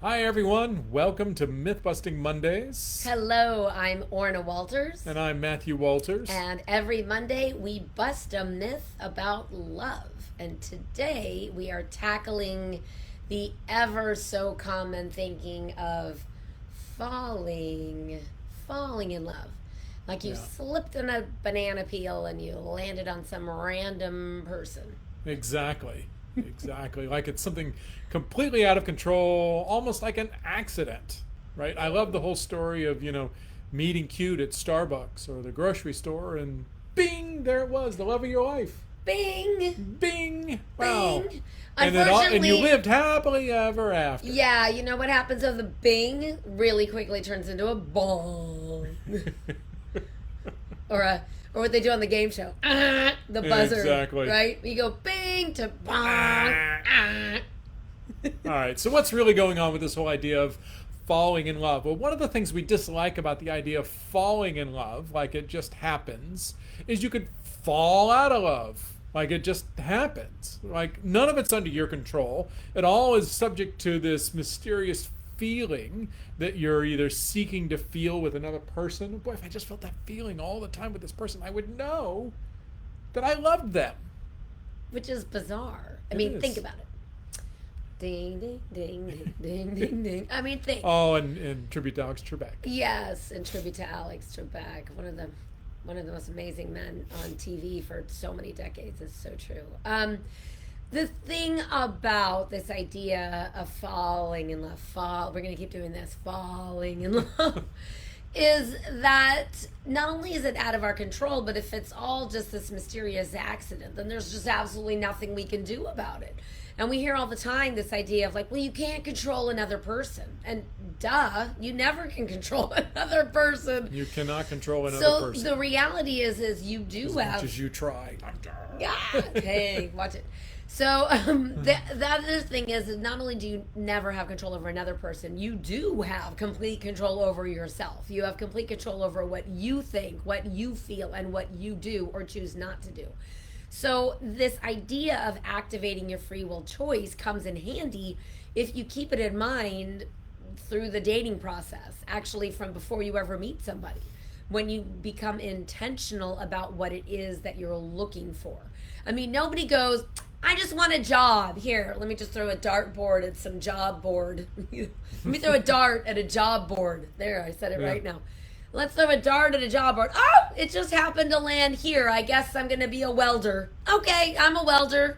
Hi, everyone. Welcome to Myth-Busting Mondays. Hello, I'm Orna Walters, And I'm Matthew Walters. and every Monday we bust a myth about love. And today we are tackling the ever so common thinking of falling in love. Like you Yeah. slipped in a banana peel and you landed on some random person. Exactly. Exactly. Like it's something completely out of control, almost like an accident, right? I love the whole story of, meeting cute at Starbucks or the grocery store and bing, there it was, the love of your life. Bing! Bing. Wow. Bing! And you lived happily ever after. Yeah, you know what happens if the bing really quickly turns into a bong. or what they do on the game show. The buzzer. Exactly. Right? You go bing to bong. All right, so what's really going on with this whole idea of falling in love? Well, one of the things we dislike about the idea of falling in love, like it just happens, is you could fall out of love. Like it just happens. Like none of it's under your control. It all is subject to this mysterious feeling that you're either seeking to feel with another person. Boy, if I just felt that feeling all the time with this person, I would know that I loved them. Which is bizarre. I It mean, is. think about it. Ding, ding, ding, ding, ding, ding, ding. I mean, think. Oh, and tribute to Alex Trebek. Yes, in tribute to Alex Trebek, one of the most amazing men on TV for so many decades. Is so true. The thing about this idea of falling in love, we're going to keep doing this, falling in love, is that not only is it out of our control, but if it's all just this mysterious accident, then there's just absolutely nothing we can do about it. And we hear all the time this idea of like, well, you can't control another person. And duh, you never can control another person. You cannot control another So person. the reality is you do As have much as you try. yeah. Hey, watch it. So the other thing is not only do you never have control over another person, you do have complete control over yourself. You have complete control over what you think, what you feel, and what you do or choose not to do. So this idea of activating your free will choice comes in handy if you keep it in mind through the dating process, actually from before you ever meet somebody, when you become intentional about what it is that you're looking for. I mean, nobody goes, I just want a job. Here, let me just throw a dartboard at some job board. Let me throw a dart at a job board. There, I said it right now. Let's throw a dart at a job board. Oh, it just happened to land here. I guess I'm going to be a welder. Okay, I'm a welder.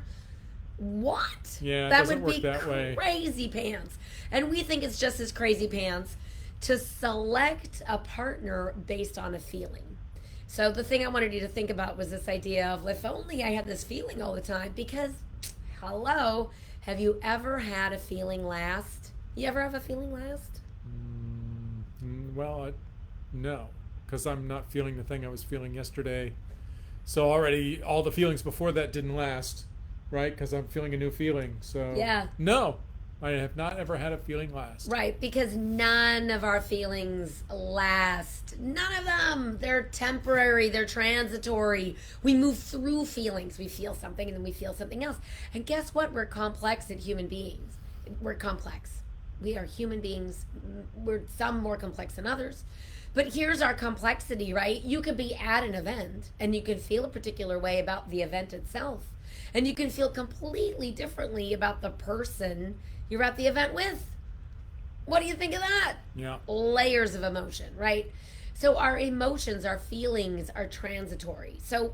What? Yeah, it that doesn't would work be that way. crazy pants. And we think it's just as crazy pants to select a partner based on a feeling. So the thing I wanted you to think about was this idea of if only I had this feeling all the time. Because, hello, have you ever had a feeling last? You ever have a feeling last? Well, no, because I'm not feeling the thing I was feeling yesterday. So already all the feelings before that didn't last, right? Because I'm feeling a new feeling. So Yeah. no, I have not ever had a feeling last. Right, because none of our feelings last. None of them. They're temporary, they're transitory. We move through feelings. We feel something and then we feel something else. And guess what? We're complex as human beings. We're complex. We are human beings. We're some more complex than others. But here's our complexity, right? You could be at an event and you can feel a particular way about the event itself. And you can feel completely differently about the person you're at the event with. What do you think of that? Yeah. Layers of emotion, right? So our emotions, our feelings are transitory. So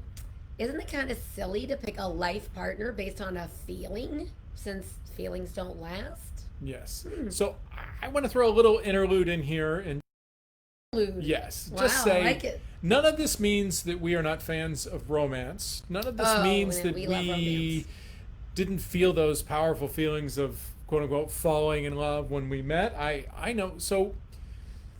isn't it kind of silly to pick a life partner based on a feeling since feelings don't last? Yes. So I want to throw a little interlude in here and Interlude. yes, Wow, just say I like it. none of this means that we are not fans of romance. None of this means man, that we love romance. didn't feel those powerful feelings of quote unquote falling in love when we met. I know. So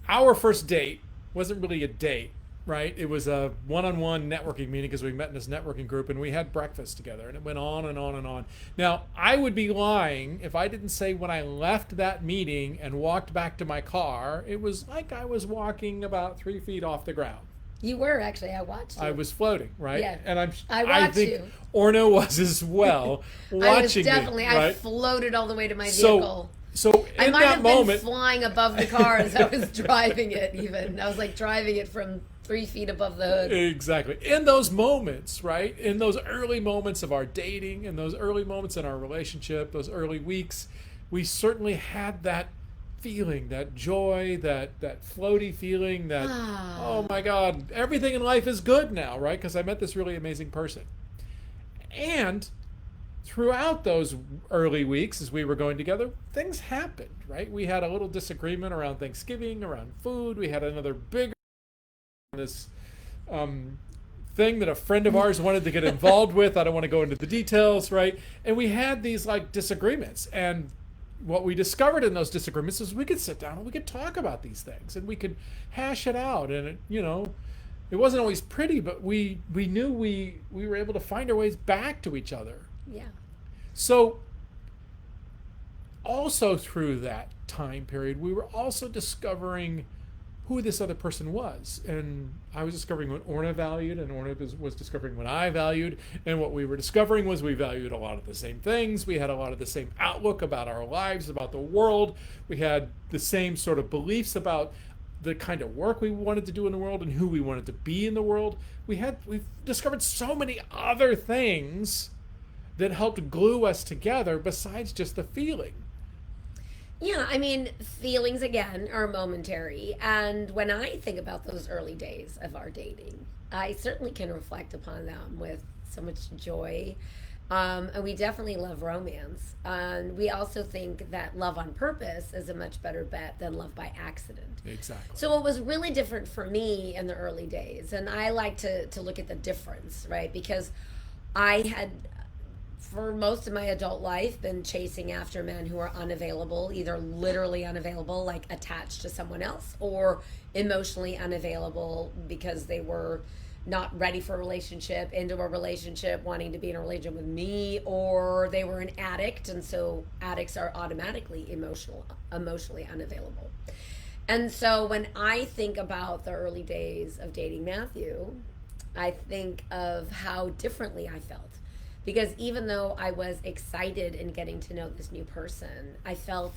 our first date wasn't really a date, right? It was a one-on-one networking meeting because we met in this networking group and we had breakfast together and it went on and on and on. Now, I would be lying if I didn't say when I left that meeting and walked back to my car, it was like I was walking about 3 feet off the ground. You were actually. I watched you. I was floating, right? Yeah. And I I watched think you. Orno was as well, watching I was definitely. me, right? I floated all the way to my So vehicle. So I in might that have been moment, flying above the car as I was driving it. Even I was like driving it from 3 feet above the hood. exactly. In those moments, right? In those early moments of our dating, in those early moments in our relationship, those early weeks, we certainly had that feeling, that joy, that floaty feeling that, oh Ah, my God, everything in life is good now, right? Because I met this really amazing person. And throughout those early weeks as we were going together, things happened, right? We had a little disagreement around Thanksgiving, around food. We had another big this um, thing that a friend of ours wanted to get involved with. I don't want to go into the details, right? And we had these like disagreements. And what we discovered in those disagreements is we could sit down and we could talk about these things and we could hash it out. And, it wasn't always pretty, but we knew we were able to find our ways back to each other. yeah. So, also through that time period, we were also discovering who this other person was. And I was discovering what Orna valued, and Orna was discovering what I valued. And what we were discovering was we valued a lot of the same things. We had a lot of the same outlook about our lives, about the world. We had the same sort of beliefs about the kind of work we wanted to do in the world and who we wanted to be in the world. We've discovered so many other things that helped glue us together besides just the feeling. Yeah, I mean, feelings again are momentary. And when I think about those early days of our dating, I certainly can reflect upon them with so much joy. And we definitely love romance. And we also think that love on purpose is a much better bet than love by accident. Exactly. So what was really different for me in the early days, and I like to look at the difference, right? Because I had for most of my adult life been chasing after men who are unavailable, either literally unavailable, like attached to someone else, or emotionally unavailable because they were not ready for a relationship, into a relationship, wanting to be in a relationship with me, or they were an addict, and so addicts are automatically emotionally unavailable. And so when I think about the early days of dating Matthew, I think of how differently I felt. Because even though I was excited in getting to know this new person, I felt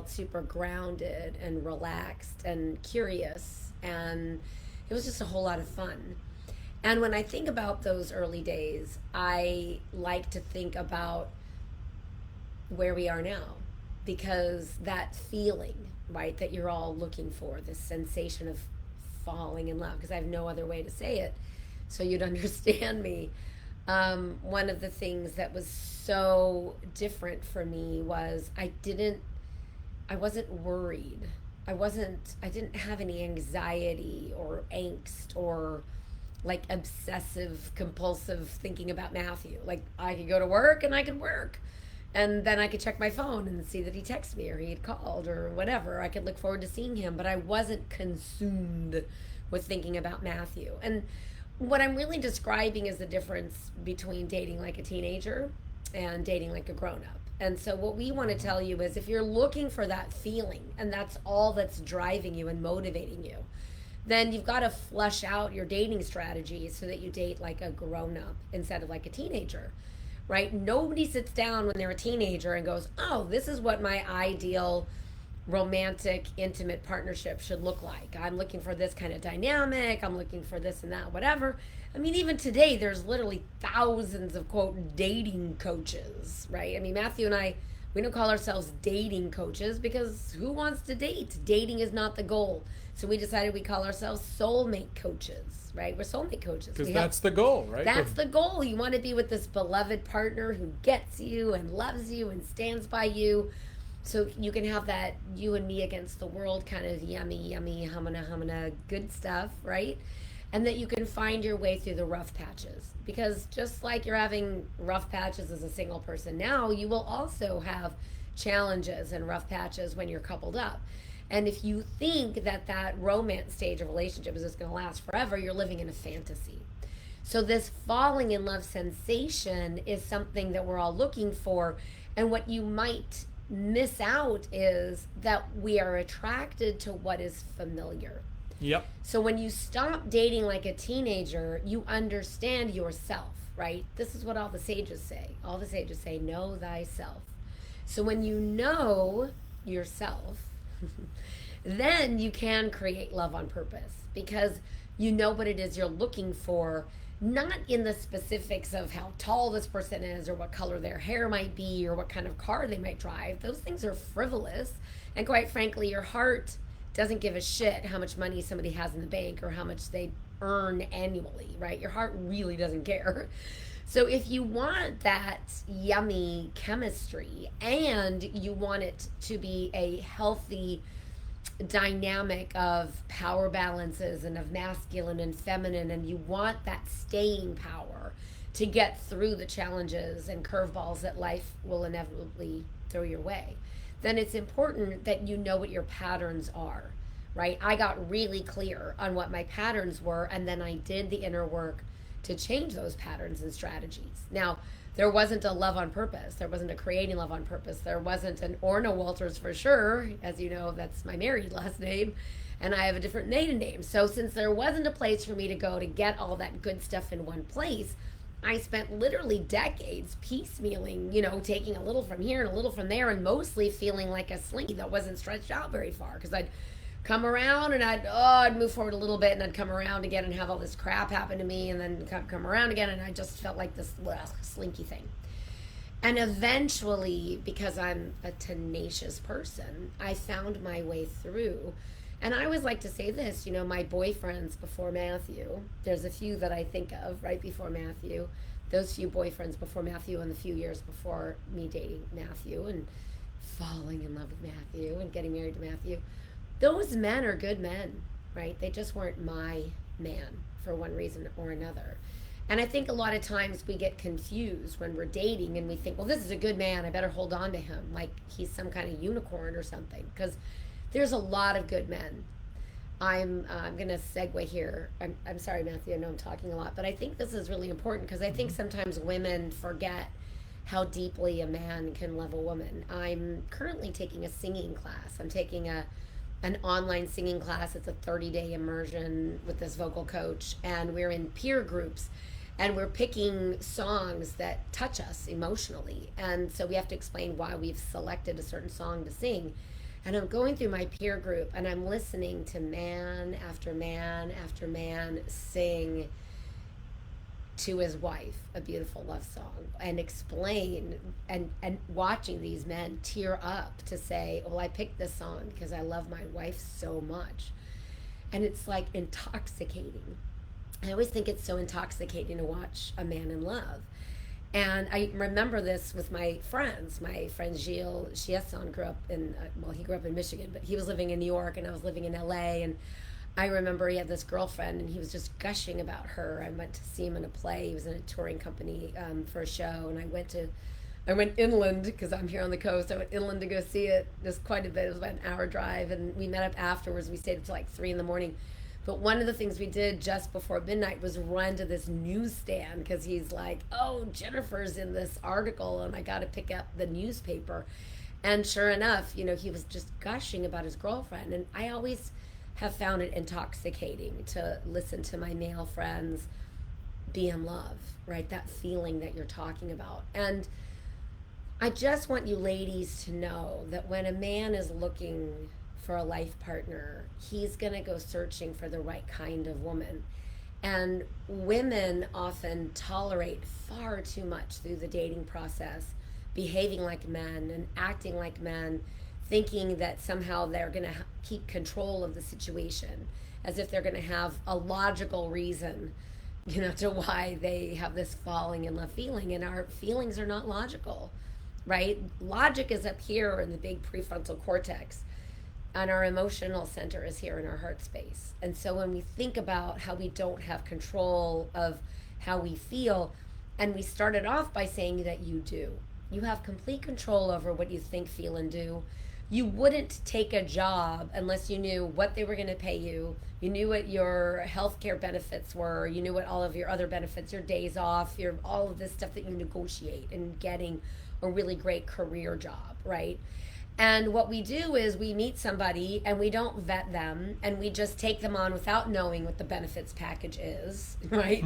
super grounded and relaxed and curious, and it was just a whole lot of fun. And when I think about those early days, I like to think about where we are now, because that feeling, right, that you're all looking for, this sensation of falling in love, because I have no other way to say it so you'd understand me. One of the things that was so different for me was I wasn't worried. I didn't have any anxiety or angst or like obsessive compulsive thinking about Matthew. Like I could go to work and I could work. And then I could check my phone and see that he texted me or he had called or whatever. I could look forward to seeing him, but I wasn't consumed with thinking about Matthew. And what I'm really describing is the difference between dating like a teenager and dating like a grown up. And so, what we want to tell you is if you're looking for that feeling and that's all that's driving you and motivating you, then you've got to flesh out your dating strategy so that you date like a grown up instead of like a teenager, right? Nobody sits down when they're a teenager and goes, oh, this is what my ideal romantic, intimate partnership should look like. I'm looking for this kind of dynamic. I'm looking for this and that, whatever. I mean, even today, there's literally thousands of, quote, dating coaches, right? I mean, Matthew and I, we don't call ourselves dating coaches because who wants to date? Dating is not the goal. So we decided we call ourselves soulmate coaches, right? We're soulmate coaches. Because that's the goal, right? That's the goal. You want to be with this beloved partner who gets you and loves you and stands by you. So you can have that you and me against the world kind of yummy, humana good stuff, right? And that you can find your way through the rough patches. Because just like you're having rough patches as a single person now, you will also have challenges and rough patches when you're coupled up. And if you think that that romance stage of relationship is just going to last forever, you're living in a fantasy. So this falling in love sensation is something that we're all looking for. And what you might miss out is that we are attracted to what is familiar. Yep. So when you stop dating like a teenager, you understand yourself, right? This is what all the sages say. All the sages say, know thyself. So when you know yourself, then you can create love on purpose because you know what it is you're looking for, not in the specifics of how tall this person is or what color their hair might be or what kind of car they might drive. Those things are frivolous. And quite frankly, your heart doesn't give a shit how much money somebody has in the bank or how much they earn annually, right? Your heart really doesn't care. So if you want that yummy chemistry and you want it to be a healthy dynamic of power balances and of masculine and feminine, and you want that staying power to get through the challenges and curveballs that life will inevitably throw your way, then it's important that you know what your patterns are, right? I got really clear on what my patterns were, and then I did the inner work to change those patterns and strategies. Now, there wasn't a love on purpose. There wasn't a creating love on purpose. There wasn't an Orna Walters for sure. As you know, that's my married last name, and I have a different maiden name. So since there wasn't a place for me to go to get all that good stuff in one place, I spent literally decades piecemealing, taking a little from here and a little from there, and mostly feeling like a slinky that wasn't stretched out very far because I'd come around and I'd move forward a little bit and I'd come around again and have all this crap happen to me and then come around again, and I just felt like this slinky thing. And eventually, because I'm a tenacious person, I found my way through. And I always like to say this, my boyfriends before Matthew, there's a few that I think of right before Matthew, those few boyfriends before Matthew and the few years before me dating Matthew and falling in love with Matthew and getting married to Matthew, those men are good men, right? They just weren't my man for one reason or another. And I think a lot of times we get confused when we're dating and we think, well, this is a good man, I better hold on to him like he's some kind of unicorn or something, because there's a lot of good men. I'm going to segue here. I'm sorry, Matthew, I know I'm talking a lot, but I think this is really important because I think sometimes women forget how deeply a man can love a woman. I'm currently taking a singing class. I'm taking an online singing class. It's a 30-day immersion with this vocal coach, and we're in peer groups, and we're picking songs that touch us emotionally. And so we have to explain why we've selected a certain song to sing. And I'm going through my peer group and I'm listening to man after man after man sing to his wife a beautiful love song and explain and watching these men tear up to say, well, I picked this song because I love my wife so much. And it's like intoxicating. I always think it's so intoxicating to watch a man in love. And I remember this with my friends. My friend Gilles Chiasson grew up he grew up in Michigan, but he was living in New York and I was living in LA. And I remember he had this girlfriend and he was just gushing about her. I went to see him in a play. He was in a touring company for a show. And I went inland because I'm here on the coast. I went inland to go see it. It was quite a bit. It was about an hour drive. And we met up afterwards. We stayed up till like 3 a.m. But one of the things we did just before midnight was run to this newsstand because he's like, oh, Jennifer's in this article and I got to pick up the newspaper. And sure enough, he was just gushing about his girlfriend. And I always have found it intoxicating to listen to my male friends be in love, right? That feeling that you're talking about. And I just want you ladies to know that when a man is looking for a life partner, he's going to go searching for the right kind of woman. And women often tolerate far too much through the dating process, behaving like men and acting like men, thinking that somehow they're going to keep control of the situation, as if they're going to have a logical reason, to why they have this falling in love feeling. And our feelings are not logical, right? Logic is up here in the big prefrontal cortex. And our emotional center is here in our heart space. And so when we think about how we don't have control of how we feel, and we started off by saying that you do. You have complete control over what you think, feel, and do. You wouldn't take a job unless you knew what they were going to pay you. You knew what your health care benefits were. You knew what all of your other benefits, your days off, all of this stuff that you negotiate in getting a really great career job, right? And what we do is we meet somebody and we don't vet them and we just take them on without knowing what the benefits package is, right?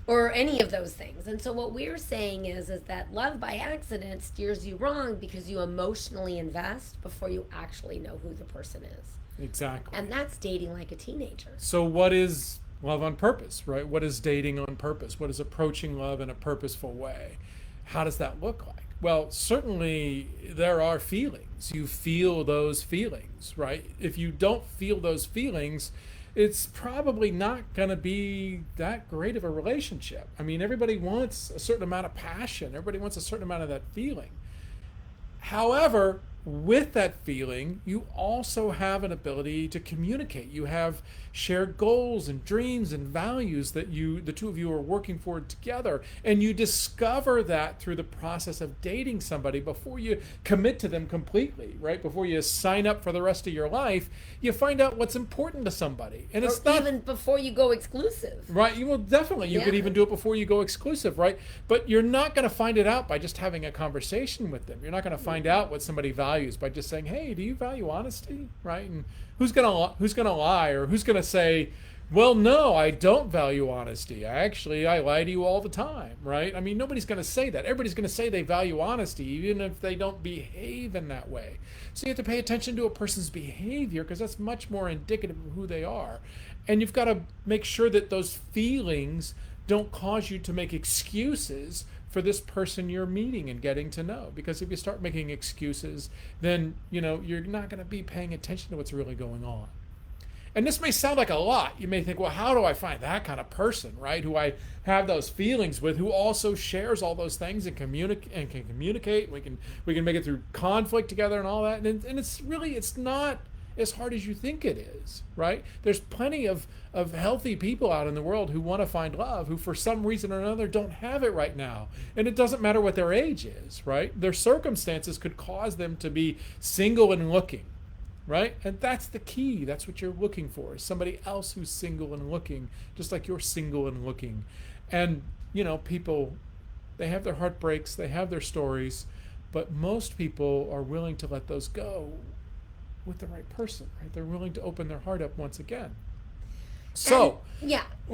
Or any of those things. And so what we're saying is that love by accident steers you wrong because you emotionally invest before you actually know who the person is. Exactly. And that's dating like a teenager. So what is love on purpose, right? What is dating on purpose? What is approaching love in a purposeful way? How does that look like? Well, certainly there are feelings. You feel those feelings, right? If you don't feel those feelings, it's probably not going to be that great of a relationship. I mean, everybody wants a certain amount of passion. Everybody wants a certain amount of that feeling. However, with that feeling, you also have an ability to communicate. You have shared goals and dreams and values that the two of you are working for together. And you discover that through the process of dating somebody before you commit to them completely, right? Before you sign up for the rest of your life, you find out what's important to somebody. And it's not even before you go exclusive. Right, you will definitely. You could even do it before you go exclusive, right? But you're not going to find it out by just having a conversation with them. You're not going to find out what somebody values by just saying, "Hey, do you value honesty?" Right? And who's going to lie, or who's going to say, "Well, no, I don't value honesty. I lie to you all the time," right? I mean, nobody's going to say that. Everybody's going to say they value honesty, even if they don't behave in that way. So you have to pay attention to a person's behavior because that's much more indicative of who they are. And you've got to make sure that those feelings don't cause you to make excuses for this person you're meeting and getting to know. Because if you start making excuses, then you're not going to be paying attention to what's really going on. And this may sound like a lot. You may think, well, how do I find that kind of person, right? Who I have those feelings with, who also shares all those things and can communicate. We can make it through conflict together and all that. And it's not as hard as you think it is, right? There's plenty of healthy people out in the world who want to find love, who for some reason or another don't have it right now. And it doesn't matter what their age is, right? Their circumstances could cause them to be single and looking. Right? And that's the key. That's what you're looking for. Somebody else who's single and looking, just like you're single and looking. And, people, they have their heartbreaks, they have their stories, but most people are willing to let those go with the right person, right? They're willing to open their heart up once again. So,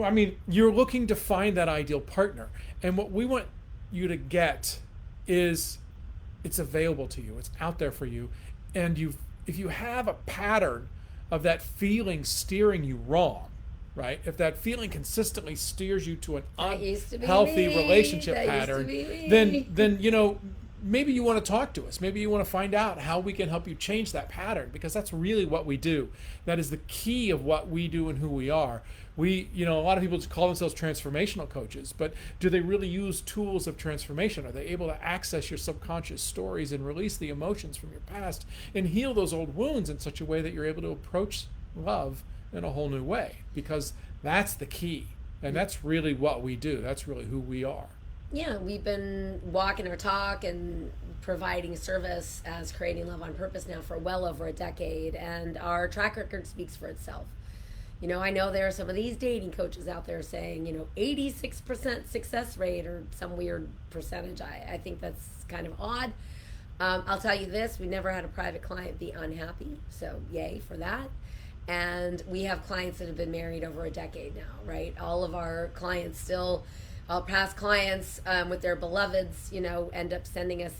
I mean, you're looking to find that ideal partner. And what we want you to get is it's available to you. It's out there for you. And if you have a pattern of that feeling steering you wrong, right? If that feeling consistently steers you to an unhealthy relationship pattern, then maybe you want to talk to us. Maybe you want to find out how we can help you change that pattern, because that's really what we do. That is the key of what we do and who we are. A lot of people just call themselves transformational coaches, but do they really use tools of transformation? Are they able to access your subconscious stories and release the emotions from your past and heal those old wounds in such a way that you're able to approach love in a whole new way? Because that's the key. And that's really what we do. That's really who we are. Yeah, we've been walking our talk and providing service as Creating Love on Purpose now for well over a decade, and our track record speaks for itself. I know there are some of these dating coaches out there saying, 86% success rate or some weird percentage. I think that's kind of odd. I'll tell you this, we never had a private client be unhappy, so yay for that. And we have clients that have been married over a decade now, right? All of our clients still... All past clients with their beloveds, end up sending us,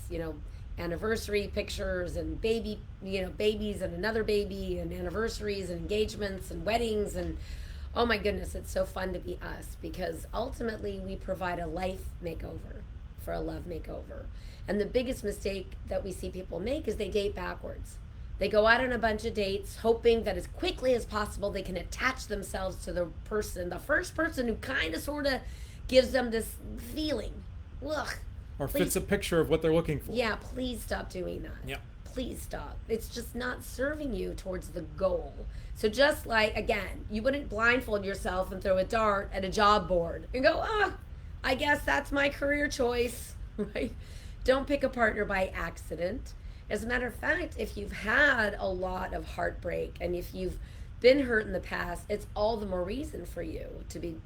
anniversary pictures and babies and another baby and anniversaries and engagements and weddings. And oh my goodness, it's so fun to be us, because ultimately we provide a life makeover for a love makeover. And the biggest mistake that we see people make is they date backwards. They go out on a bunch of dates hoping that as quickly as possible they can attach themselves to the first person who kind of sort of gives them this feeling. Ugh. Or fits a picture of what they're looking for. Yeah, please stop doing that. Yeah. Please stop. It's just not serving you towards the goal. So just like, again, you wouldn't blindfold yourself and throw a dart at a job board and go, I guess that's my career choice, right? Don't pick a partner by accident. As a matter of fact, if you've had a lot of heartbreak and if you've been hurt in the past, it's all the more reason for you to be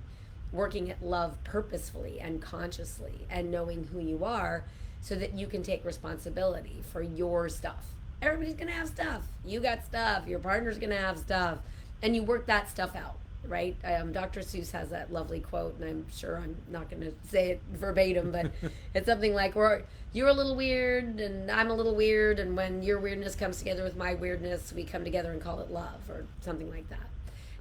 working at love purposefully and consciously and knowing who you are so that you can take responsibility for your stuff Everybody's going to have stuff. You got stuff. Your partner's going to have stuff. And you work that stuff out, right? Dr. Seuss has that lovely quote, and I'm sure I'm not going to say it verbatim, but it's something like, you're a little weird, and I'm a little weird, and when your weirdness comes together with my weirdness, we come together and call it love, or something like that.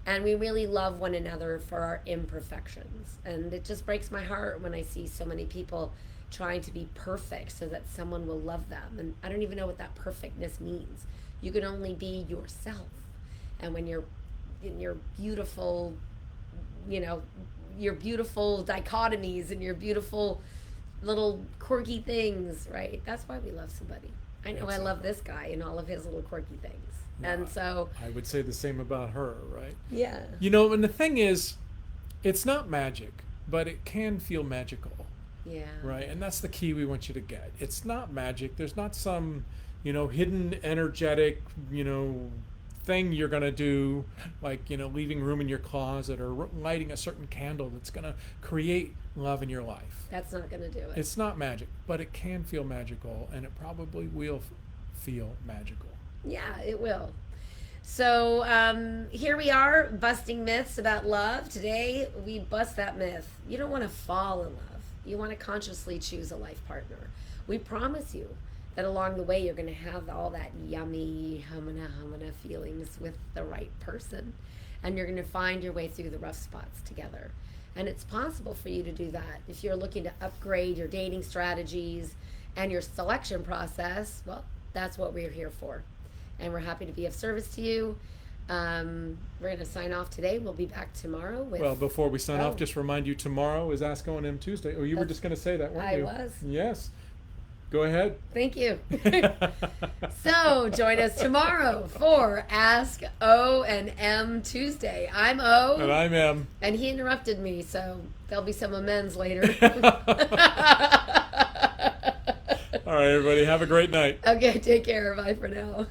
And we really love one another for our imperfections. And it just breaks my heart when I see so many people trying to be perfect so that someone will love them. And I don't even know what that perfectness means. You can only be yourself. And when you're in your beautiful, your beautiful dichotomies and your beautiful little quirky things, right? That's why we love somebody. I know I love this guy and all of his little quirky things. And so I would say the same about her, right? Yeah. And the thing is, it's not magic, but it can feel magical. Yeah. Right? And that's the key we want you to get. It's not magic. There's not some, hidden energetic, thing you're going to do, like, leaving room in your closet or lighting a certain candle that's going to create love in your life. That's not going to do it. It's not magic, but it can feel magical, and it probably will feel magical. Yeah, it will. So here we are, busting myths about love. Today, we bust that myth. You don't want to fall in love. You want to consciously choose a life partner. We promise you that along the way, you're going to have all that yummy, humana feelings with the right person. And you're going to find your way through the rough spots together. And it's possible for you to do that. If you're looking to upgrade your dating strategies and your selection process, well, that's what we're here for. And we're happy to be of service to you. We're going to sign off today. We'll be back tomorrow with... Well, before we sign off, just remind you, tomorrow is Ask O&M Tuesday. Oh, you were just going to say that, weren't you? I was. Yes. Go ahead. Thank you. So, join us tomorrow for Ask O&M Tuesday. I'm O. And I'm M. And he interrupted me, so there'll be some amends later. All right, everybody. Have a great night. Okay, take care. Bye for now.